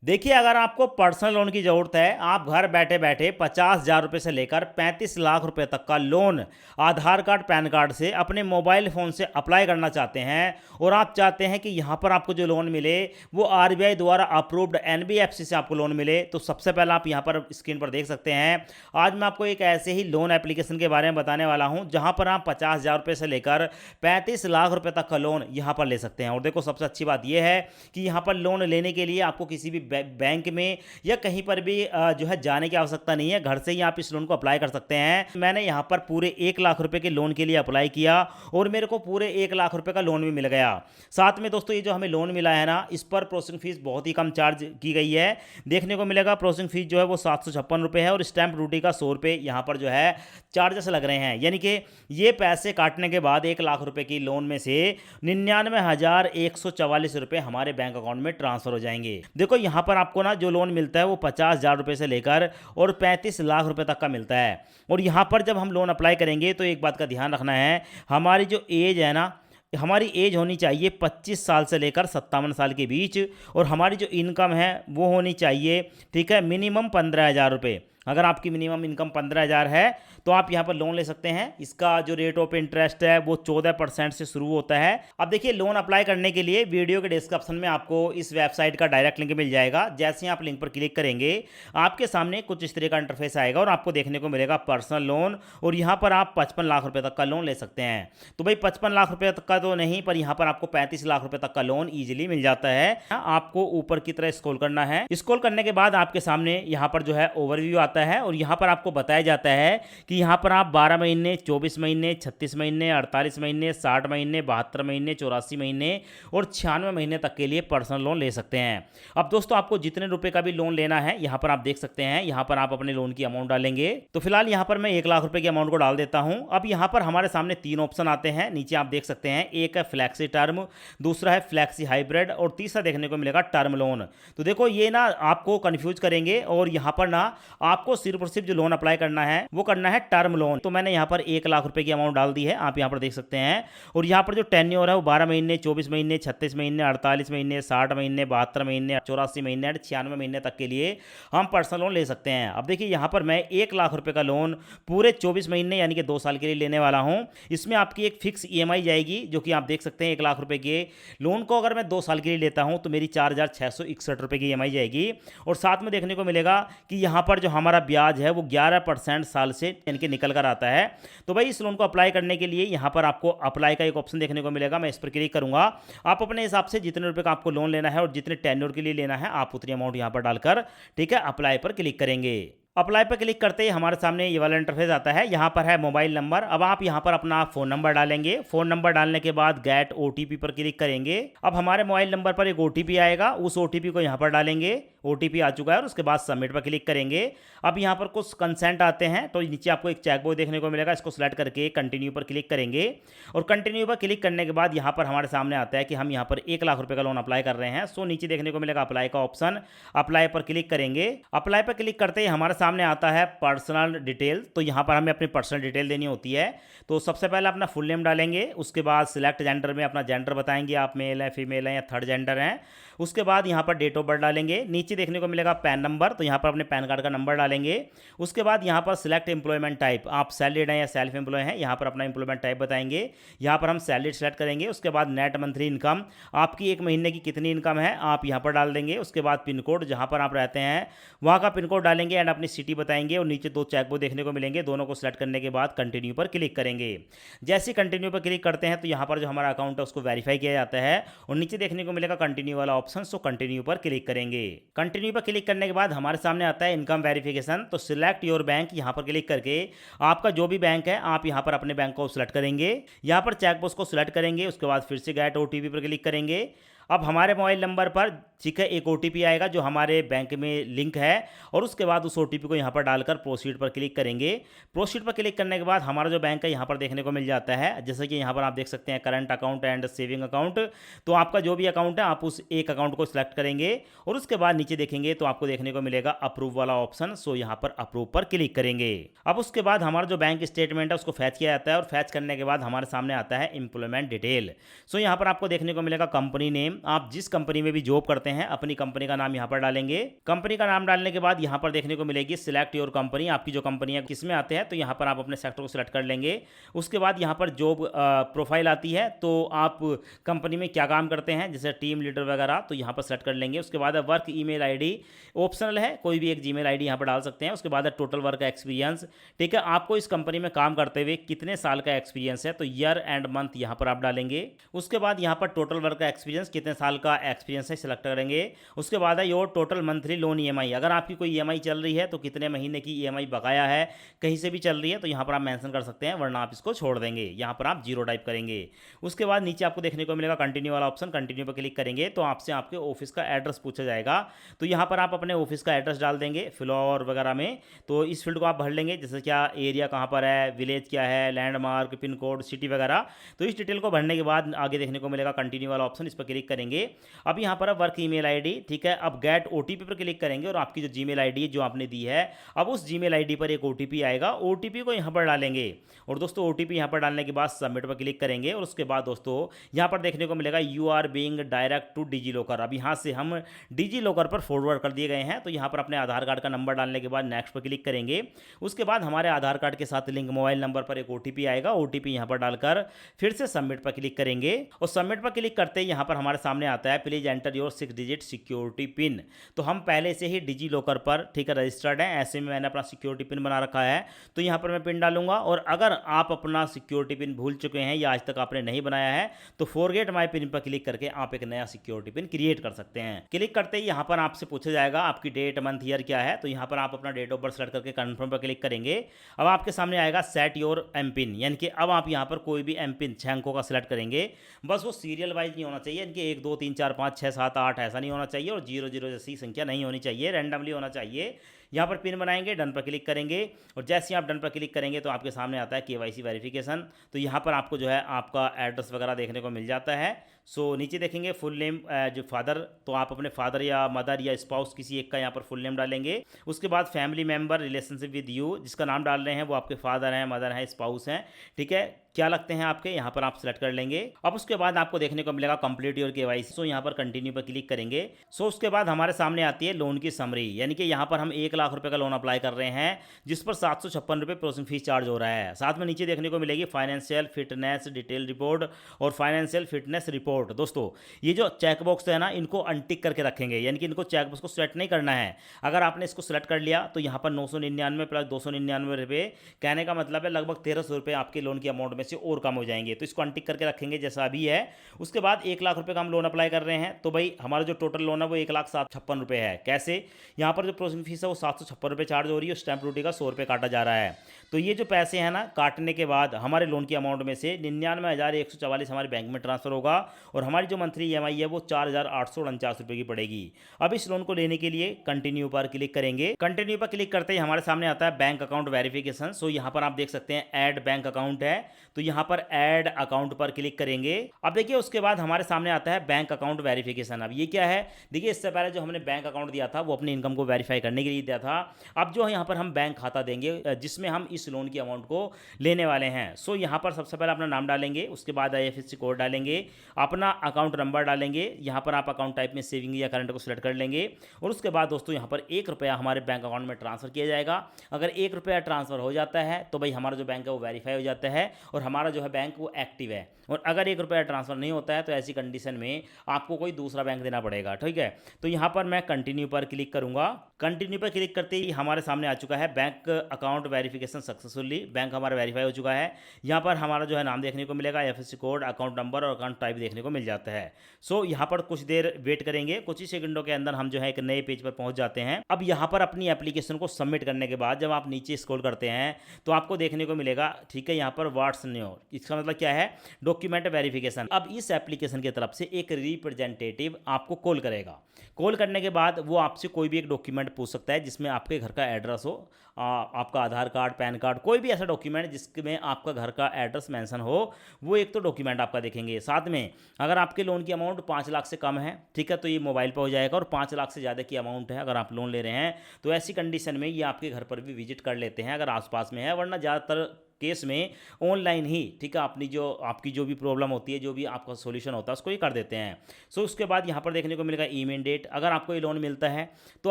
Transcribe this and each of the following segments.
देखिए, अगर आपको पर्सनल लोन की ज़रूरत है, आप घर बैठे-बैठे 50,000 रुपए से लेकर 35 लाख रुपए तक का लोन आधार कार्ड, पैन कार्ड से अपने मोबाइल फ़ोन से अप्लाई करना चाहते हैं और आप चाहते हैं कि यहाँ पर आपको जो लोन मिले, वो आरबीआई द्वारा अप्रूव्ड एनबीएफसी से आपको लोन मिले, तो सबसे पहले आप यहाँ पर स्क्रीन पर देख सकते हैं। आज मैं आपको एक ऐसे ही लोन एप्लीकेशन के बारे में बताने वाला हूँ, जहाँ पर आप 50,000 रुपए से लेकर 35 लाख रुपए तक का लोन यहाँ पर ले सकते हैं। और देखो, सबसे अच्छी बात यह है कि यहाँ पर लोन लेने के लिए आपको किसी भी बैंक में या कहीं पर भी जो है जाने की आवश्यकता नहीं है। घर से ही आप इस लोन को अप्लाई कर सकते हैं। मैंने यहाँ पर पूरे 1 लाख रुपए के लोन के लिए अप्लाई किया और मेरे को पूरे 1 लाख रुपए का लोन भी मिल गया। साथ में दोस्तों, ये जो हमें लोन मिला है ना, इस पर प्रोसेसिंग फीस बहुत ही कम चार्ज की गई है। देखने को मिलेगा प्रोसेसिंग फीस जो है वो 756 रुपये है और स्टैंप ड्यूटी का 100 रुपये यहाँ पर जो है चार्जेस लग रहे हैं। यानी कि ये पैसे काटने के बाद 1 लाख रुपए की लोन में से 99,144 रुपये हमारे बैंक अकाउंट में ट्रांसफर हो जाएंगे। देखो, यहाँ पर आपको ना जो लोन मिलता है वो 50,000 रुपये से लेकर और 35 लाख रुपए तक का मिलता है। और यहाँ पर जब हम लोन अप्लाई करेंगे तो एक बात का ध्यान रखना है, हमारी जो एज है ना, हमारी एज होनी चाहिए 25 साल से लेकर 57 साल के बीच और हमारी जो इनकम है वो होनी चाहिए, ठीक है, मिनिमम 15,000 रुपये। अगर आपकी मिनिमम इनकम 15,000 है तो आप यहाँ पर लोन ले सकते हैं। इसका जो रेट ऑफ इंटरेस्ट है वो 14% से शुरू होता है। अब देखिए, लोन अप्लाई करने के लिए वीडियो के डिस्क्रिप्शन में आपको इस वेबसाइट का डायरेक्ट लिंक मिल जाएगा। जैसे ही आप लिंक पर क्लिक करेंगे, आपके सामने कुछ इस तरह का इंटरफेस आएगा और आपको देखने को मिलेगा पर्सनल लोन, और यहाँ पर आप 55 लाख रुपए तक का लोन ले सकते हैं। तो भाई 55 लाख रुपए तक का तो नहीं, पर यहाँ पर आपको 35 लाख रुपए तक का लोन ईजिली मिल जाता है। आपको ऊपर की तरह स्क्रॉल करना है। स्क्रॉल करने के बाद आपके सामने यहाँ पर जो है ओवरव्यू आता है और यहाँ पर आपको बताया जाता है कि यहाँ पर आप 12 महीने, 24 महीने, 36 महीने, 48 महीने, 60 महीने, 72 महीने, 84 महीने और 96 महीने तक के लिए पर्सनल लोन ले सकते हैं। अब दोस्तों, आपको जितने रुपए का भी लोन लेना है यहाँ पर आप देख सकते हैं। यहाँ पर आप अपने लोन की अमाउंट डालेंगे। तो फिलहाल यहाँ पर मैं 1 लाख रुपए की अमाउंट को डाल देता हूँ। अब यहाँ पर हमारे सामने 3 ऑप्शन आते हैं, नीचे आप देख सकते हैं। एक है फ्लैक्सी टर्म, दूसरा है फ्लैक्सी हाइब्रिड और तीसरा देखने को मिलेगा टर्म लोन। तो देखो, ये ना आपको कंफ्यूज करेंगे और यहाँ पर ना आपको सिर्फ और सिर्फ जो लोन अप्लाई करना है वो करना है टर्म लोन। तो मैंने यहाँ पर 1 लाख रुपए की अमाउंट डाल दी है, आप यहाँ पर देख सकते हैं। और यहाँ पर जो टेन्योर है वो 12 महीने, 24 महीने, 36 महीने, 48 महीने, 60 महीने, 72 महीने, 84 महीने और 96 महीने तक के लिए हम पर्सनल लोन ले सकते हैं। अब देखिए, यहाँ पर मैं 1 लाख रुपए का लोन पूरे 24 महीने यानी कि 2 साल के लिए लेने वाला हूँ। इसमें आपकी एक फिक्स ईएमआई जाएगी, जो कि आप देख सकते हैं। 1 लाख रुपए के लोन को अगर मैं 2 साल के लिए लेता हूँ तो मेरी 4,661 रुपए की ईएमआई जाएगी। और साथ में देखने को मिलेगा कि यहाँ पर जो हमारा ब्याज है वो 11% साल से यानी कि निकल कर आता है। तो भाई, इस लोन को अप्लाई करने के लिए यहाँ पर आपको अप्लाई का एक ऑप्शन देखने को मिलेगा। मैं इस पर क्लिक करूंगा। आप अपने हिसाब से जितने रुपए का आपको लोन लेना है और जितने टेन्योर के लिए लेना है, आप उतनी अमाउंट यहाँ पर डालकर, ठीक है, अप्लाई पर क्लिक करेंगे। अप्लाई पर क्लिक करते ही हमारे सामने ये वाला इंटरफेस आता है। यहाँ पर है मोबाइल नंबर। अब आप यहाँ पर अपना फ़ोन नंबर डालेंगे। फ़ोन नंबर डालने के बाद गेट ओटीपी पर क्लिक करेंगे। अब हमारे मोबाइल नंबर पर एक ओटीपी आएगा, उस ओटीपी को यहाँ पर डालेंगे। ओटीपी आ चुका है और उसके बाद सबमिट पर क्लिक करेंगे। अब यहाँ पर कुछ कंसेंट आते हैं, तो नीचे आपको एक चेकबॉक्स देखने को मिलेगा। इसको सेलेक्ट करके कंटिन्यू पर क्लिक करेंगे और कंटिन्यू पर क्लिक करने के बाद यहाँ पर हमारे सामने आता है कि हम यहाँ पर 1 लाख रुपए का लोन अप्लाई कर रहे हैं। सो नीचे देखने को मिलेगा अप्लाई का ऑप्शन। अप्लाई पर क्लिक करेंगे। अप्लाई पर क्लिक करते ही हमारे सामने आता है पर्सनल डिटेल। तो यहाँ पर हमें अपनी पर्सनल डिटेल देनी होती है। तो सबसे पहले अपना फुल नेम डालेंगे। उसके बाद सिलेक्ट जेंडर में अपना जेंडर बताएंगे, आप मेल हैं, फीमेल हैं या थर्ड जेंडर हैं। उसके बाद यहाँ पर डेट ऑफ बर्थ डालेंगे। नीचे देखने को मिलेगा पैन नंबर, तो यहाँ पर अपने पैन कार्ड का नंबर डालेंगे। उसके बाद यहाँ पर सिलेक्ट एम्प्लॉयमेंट टाइप, आप सैलरीड हैं या सेल्फ एम्प्लॉय हैं, यहाँ पर अपना एम्प्लॉयमेंट टाइप बताएंगे। यहाँ पर हम सैलरीड सेलेक्ट करेंगे। उसके बाद नेट मंथली इनकम, आपकी एक महीने की कितनी इनकम है आप यहाँ पर डाल देंगे। उसके बाद पिन कोड, जहाँ पर आप रहते हैं वहाँ का पिन कोड डालेंगे एंड अपनी सिटी बताएंगे। और नीचे 2 चेकबॉक्स देखने को मिलेंगे, दोनों को सिलेक्ट करने के बाद कंटिन्यू पर क्लिक करेंगे। जैसे कंटिन्यू पर क्लिक करते हैं तो यहाँ पर जो हमारा अकाउंट है उसको वेरीफाई किया जाता है और नीचे देखने को मिलेगा कंटिन्यू वाला ऑप्शन। सो कंटिन्यू पर क्लिक करेंगे। कंटिन्यू पर क्लिक करने के बाद हमारे सामने आता है इनकम वेरिफिकेशन। तो सिलेक्ट योर बैंक, यहाँ पर क्लिक करके आपका जो भी बैंक है आप यहाँ पर अपने बैंक को सिलेक्ट करेंगे। यहाँ पर चेकबॉक्स को सिलेक्ट करेंगे। उसके बाद फिर से गेट ओटीपी पर क्लिक करेंगे। अब हमारे मोबाइल नंबर पर, ठीक है, एक ओटीपी आएगा जो हमारे बैंक में लिंक है और उसके बाद उस ओटीपी को यहाँ पर डालकर प्रोसीड पर क्लिक करेंगे। प्रोसीड पर क्लिक करने के बाद हमारा जो बैंक है यहाँ पर देखने को मिल जाता है। जैसे कि यहाँ पर आप देख सकते हैं current account and saving account. तो आपका जो भी अकाउंट है आप उस एक अकाउंट को सिलेक्ट करेंगे और उसके बाद नीचे देखेंगे तो आपको देखने को मिलेगा अप्रूव वाला ऑप्शन। सो यहाँ पर अप्रूव पर क्लिक करेंगे। अब उसके बाद हमारा जो बैंक स्टेटमेंट है उसको फैच किया जाता है और फैच करने के बाद हमारे सामने आता है एम्प्लॉयमेंट डिटेल। सो यहाँ पर आपको देखने को मिलेगा कंपनी नेम, आप जिस कंपनी में भी जॉब करते हैं अपनी कंपनी का नाम यहाँ पर डालेंगे। कंपनी का नाम डालने के बाद यहाँ पर देखने को मिलेगी सिलेक्ट योर कंपनी, आपकी जो कंपनी है किस में आते हैं, तो यहाँ पर आप अपने सेक्टर को सिलेक्ट कर लेंगे। उसके बाद यहाँ पर जॉब प्रोफाइल आती है, तो आप कंपनी में क्या काम करते हैं जैसे टीम लीडर वगैरह, तो यहाँ पर सेलेक्ट कर लेंगे। उसके बाद वर्क ईमेल आईडी ऑप्शनल है, कोई भी एक जीमेल आईडी यहाँ पर डाल सकते हैं। उसके बाद टोटल वर्क एक्सपीरियंस, ठीक है, आपको इस कंपनी में काम करते हुए कितने साल का एक्सपीरियंस है, तो ईयर एंड मंथ यहाँ पर आप डालेंगे। उसके बाद यहाँ पर टोटल वर्क एक्सपीरियंस कितने साल का एक्सपीरियंस है सिलेक्ट करेंगे। उसके बाद है your total monthly loan EMI, अगर आपकी कोई ईएमआई चल रही है तो कितने महीने की ईएमआई बकाया है, कहीं से भी चल रही है तो यहाँ पर आप मेंशन कर सकते हैं, वरना आप इसको छोड़ देंगे। यहाँ पर आप जीरो टाइप करेंगे। उसके बाद नीचे आपको देखने को मिलेगा कंटिन्यू वाला ऑप्शन, कंटिन्यू पर क्लिक करेंगे तो आपसे आपके ऑफिस का एड्रेस पूछा जाएगा। तो यहाँ पर आप अपने ऑफिस का एड्रेस डाल देंगे फ्लोर वगैरह में, तो इस फील्ड को आप भर लेंगे, जैसे क्या एरिया कहाँ पर है, विलेज क्या है, लैंडमार्क, पिन कोड, सिटी वगैरह। तो इस डिटेल को भरने के बाद आगे देखने को मिलेगा कंटिन्यू वाला ऑप्शन, इस पर क्लिक करेंगे। अब यहाँ पर वर्क ईमेल आईडी, ठीक है, अब गेट ओटीपी पर क्लिक करेंगे और आपकी जो जीमेल आईडी है जो आपने दी है, अब उस जीमेल आईडी पर एक ओटीपी आएगा, ओटीपी को यहाँ पर डालेंगे। और दोस्तों ओटीपी यहाँ पर डालने के बाद सबमिट पर क्लिक करेंगे और उसके बाद दोस्तों यहाँ पर देखने को मिलेगा you are being direct to DigiLocker. अब यहाँ से हम डिजी लॉकर पर फॉरवर्ड कर दिए गए हैं, तो यहाँ पर अपने आधार कार्ड का नंबर डालने के बाद नेक्स्ट पर क्लिक करेंगे। उसके बाद हमारे आधार कार्ड के साथ लिंक मोबाइल नंबर पर एक ओटीपी आएगा, ओटीपी यहाँ पर डालकर फिर से सबमिट पर क्लिक करेंगे। और सबमिट पर क्लिक करते ही यहाँ पर हमारे सामने आता है please enter your 6 digit security pin. तो हम पहले से ही डिजी लॉकर पर, ठीक है, रजिस्टर्ड है, ऐसे में मैंने अपना सिक्योरिटी पिन बना रखा है, तो यहाँ पर मैं पिन डालूंगा। और अगर आप अपना सिक्योरिटी पिन भूल चुके हैं या आज तक आपने नहीं बनाया है तो फॉरगेट माय पिन पर क्लिक करके आप एक नया सिक्योरिटी पिन क्रिएट कर सकते हैं। क्लिक करते ही यहाँ पर आपसे पूछा जाएगा आपकी डेट मंथ ईयर क्या है, तो यहाँ पर आप अपना डेट ऑफ बर्थ सेलेक्ट करके कंफर्म पर क्लिक करेंगे। अब आपके सामने आएगा सेट योर एम पिन, यानी कि अब आप यहाँ पर कोई भी एम पिन 6 अंकों का सिलेक्ट करेंगे, बस वो सीरियल वाइज नहीं होना चाहिए, इनके 1 2 3 4 5 6 7 8 ऐसा नहीं होना चाहिए, और 0 0 जैसी संख्या नहीं होनी चाहिए, रैंडमली होना चाहिए। यहाँ पर पिन बनाएंगे, डन पर क्लिक करेंगे और जैसे ही आप डन पर क्लिक करेंगे तो आपके सामने आता है केवाईसी वेरिफिकेशन। तो यहाँ पर आपको जो है आपका एड्रेस वगैरह देखने को मिल जाता है। सो नीचे देखेंगे फुल नेम जो फादर, तो आप अपने फादर या मदर या स्पाउस किसी एक का यहाँ पर फुल नेम डालेंगे। उसके बाद family member relationship with you, जिसका नाम डाल रहे हैं वो आपके फादर हैं, मदर हैं, स्पाउस हैं, ठीक है, क्या लगते हैं आपके, यहाँ पर आप सेलेक्ट कर लेंगे। अब उसके बाद आपको देखने को मिलेगा कंप्लीट योर केवाईसी, सो यहाँ पर कंटिन्यू पर क्लिक करेंगे। सो उसके बाद हमारे सामने आती है लोन की समरी, यानी कि यहाँ पर हम 1 लाख रुपए का लोन अप्लाई कर रहे हैं, जिस पर 756 रुपये प्रोसेसिंग फीस चार्ज हो रहा है। साथ में नीचे देखने को मिलेगी फाइनेंशियल फिटनेस डिटेल रिपोर्ट और फाइनेंशियल फिटनेस रिपोर्ट। दोस्तों ये जो चेकबॉक्स है ना, इनको अनटिक करके रखेंगे, यानी कि इनको चेकबॉक्स को सेट नहीं करना है। अगर आपने इसको सेलेक्ट कर लिया तो यहाँ पर 999 प्लस 299 रुपये, कहने का मतलब है लगभग 1300 रुपये आपके लोन की अमाउंट में से और कम हो जाएंगे, तो इसको अनटिक करके रखेंगे जैसा अभी है। उसके बाद 1 लाख रुपए का हम लोन अप्लाई कर रहे हैं, तो भाई हमारा जो टोटल लोन है वो 1,07,56 रुपये है। कैसे, यहाँ पर जो प्रोसेसिंग फीस है वो 756 रुपये चार्ज हो रही है, स्टैंप ड्यूटी का 100 रुपये काटा जा रहा है। तो ये जो पैसे हैं ना, काटने के बाद हमारे लोन की अमाउंट में से 99,144 हमारे बैंक में ट्रांसफर होगा और हमारी जो मंथली ईएमआई है वो 4,849 रुपये की पड़ेगी। अब इस लोन को लेने के लिए कंटिन्यू पर क्लिक करेंगे। कंटिन्यू पर क्लिक करते ही हमारे सामने आता है बैंक अकाउंट वेरिफिकेशन। सो यहाँ पर आप देख सकते हैं ऐड बैंक अकाउंट है, तो यहाँ पर ऐड अकाउंट पर क्लिक करेंगे। अब देखिए उसके बाद हमारे सामने आता है बैंक अकाउंट वेरिफिकेशन। अब ये क्या है, देखिए इससे पहले जो हमने बैंक अकाउंट दिया था वो अपनी इनकम को वेरीफाई करने के लिए दिया था। अब जो यहाँ पर हम बैंक खाता देंगे जिसमें हम इस लोन की अमाउंट को लेने वाले हैं। सो यहाँ पर सबसे पहले अपना नाम डालेंगे, उसके बाद आईएफएससी कोड डालेंगे, अपना अकाउंट नंबर डालेंगे, यहाँ पर आप अकाउंट टाइप में सेविंग या करंट को सिलेक्ट कर लेंगे और उसके बाद दोस्तों यहाँ पर 1 रुपया हमारे बैंक अकाउंट में ट्रांसफर किया जाएगा। अगर 1 रुपया ट्रांसफर हो जाता है तो भाई हमारा जो बैंक है वो वेरीफाई हो जाता है और हमारा जो है बैंक वो एक्टिव है। और अगर 1 रुपया ट्रांसफर नहीं होता है तो ऐसी कंडीशन में आपको कोई दूसरा बैंक देना पड़ेगा, ठीक है। तो यहाँ पर मैं कंटिन्यू पर क्लिक करूँगा। कंटिन्यू पर क्लिक करते ही हमारे सामने आ चुका है bank account verification successfully, bank हमारा वेरीफाई हो चुका है। यहाँ पर हमारा जो है नाम देखने को मिलेगा, आईएफएससी कोड, अकाउंट नंबर और अकाउंट टाइप देखने को मिल जाता है। सो यहाँ पर कुछ देर वेट करेंगे, कुछ ही सेकंडों के अंदर हम जो है एक नए पेज पर पहुंच जाते हैं। अब यहाँ पर अपनी एप्लीकेशन को सबमिट करने के बाद जब आप नीचे स्क्रॉल करते हैं तो आपको देखने को मिलेगा, ठीक है, यहाँ पर व्हाट्स न्यू, इसका मतलब क्या है, डॉक्यूमेंट वेरिफिकेशन। अब इस एप्लीकेशन की तरफ से एक रिप्रेजेंटेटिव आपको कॉल करेगा। कॉल करने के बाद वो आपसे कोई भी एक डॉक्यूमेंट पूछ सकता है जिसमें आपके घर का एड्रेस हो, आपका आधार कार्ड, पैन कार्ड, कोई भी ऐसा डॉक्यूमेंट जिसमें आपका घर का एड्रेस मेंशन हो, वो एक तो डॉक्यूमेंट आपका देखेंगे। साथ में अगर आपके लोन की अमाउंट 5 लाख से कम है, ठीक है, तो ये मोबाइल पर हो जाएगा। और 5 लाख से ज़्यादा की अमाउंट है अगर आप लोन ले रहे हैं तो ऐसी कंडीशन में ये आपके घर पर भी विजिट कर लेते हैं अगर आसपास में है, वरना ज़्यादातर केस में ऑनलाइन ही, ठीक है, अपनी जो आपकी जो भी प्रॉब्लम होती है, जो भी आपका सॉल्यूशन होता है, उसको ही कर देते हैं। सो उसके बाद यहाँ पर देखने को मिलेगा इमीडिएट। अगर आपको ये लोन मिलता है तो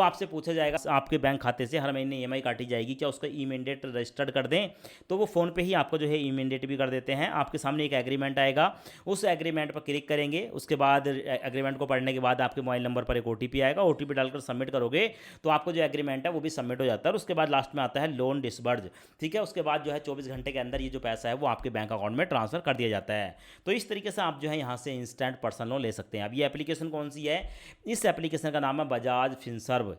आपसे पूछा जाएगा आपके बैंक खाते से हर महीने ईएमआई काटी जाएगी, क्या उसका इमीडिएट रजिस्टर्ड कर दें? तो वो फ़ोन पे ही आपको जो है इमीडिएट भी कर देते हैं। आपके सामने एक एग्रीमेंट आएगा, उस एग्रीमेंट पर क्लिक करेंगे, उसके बाद एग्रीमेंट को पढ़ने के बाद आपके मोबाइल नंबर पर एक ओटीपी आएगा, ओटीपी डालकर सबमिट करोगे तो आपको जो एग्रीमेंट है वो भी सबमिट हो जाता है। और उसके बाद लास्ट में आता है लोन डिसबर्ज, ठीक है। उसके बाद जो है 24 घंटे के अंदर ये जो पैसा है वो आपके बैंक अकाउंट में ट्रांसफर कर दिया जाता है। तो इस तरीके से आप जो है यहाँ से इंस्टेंट पर्सनल लोन ले सकते हैं। अब ये एप्लीकेशन कौन सी है? इस एप्लीकेशन का नाम है बजाज फिनसर्व।